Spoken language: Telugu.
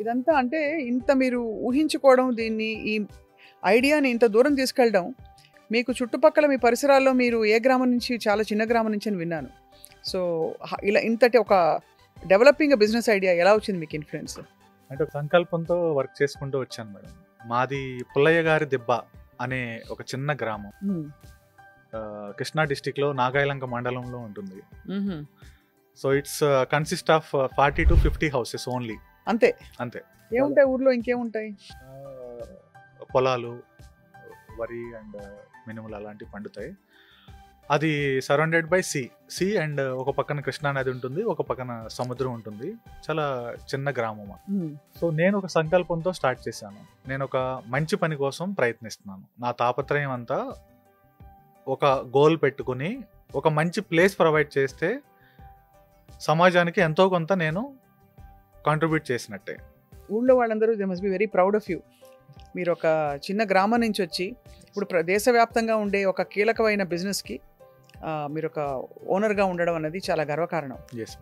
ఇదంతా అంటే ఇంత మీరు ఊహించుకోవడం, దీన్ని ఈ ఐడియాని ఇంత దూరం తీసుకెళ్ళడం, మీకు చుట్టుపక్కల మీ పరిసరాల్లో మీరు ఏ గ్రామం నుంచి, చాలా చిన్న గ్రామం నుంచి అని విన్నాను. సో ఇలా ఇంతటి ఒక డెవలపింగ్ బిజినెస్ ఐడియా ఎలా వచ్చింది మీకు ఇన్ఫ్లుయెన్స్? అంటే ఒక సంకల్పంతో వర్క్ చేసుకుంటూ వచ్చాను మేడం. మాది పుల్లయ్య గారి దిబ్బ అనే ఒక చిన్న గ్రామం, కృష్ణా డిస్టిక్లో నాగాయలంక మండలంలో ఉంటుంది. So it's consist of 40 to 50 houses only. అంతే అంతే. ఏముంటాయి ఊర్లో? ఇంకేముంటాయి? పొలాలు, వరి అండ్ మినుములు అలాంటివి పండుతాయి. అది సరౌండెడ్ బై సీ అండ్ ఒక పక్కన కృష్ణా నది ఉంటుంది, ఒక పక్కన సముద్రం ఉంటుంది. చాలా చిన్న గ్రామం. సో నేను ఒక సంకల్పంతో స్టార్ట్ చేశాను. నేను ఒక మంచి పని కోసం ప్రయత్నిస్తున్నాను. నా తాపత్రయం అంతా ఒక గోల్ పెట్టుకుని ఒక మంచి ప్లేస్ ప్రొవైడ్ చేస్తే సమాజానికి ఎంతో కొంత నేను కాంట్రిబ్యూట్ చేసినట్టే. ఊళ్ళో వాళ్ళందరూ they must be very proud of you. మీరు ఒక చిన్న గ్రామం నుంచి వచ్చి ఇప్పుడు దేశవ్యాప్తంగా ఉండే ఒక కీలకమైన బిజినెస్కి మీరు ఒక ఓనర్గా ఉండడం అనేది చాలా గర్వకారణం. ఎస్.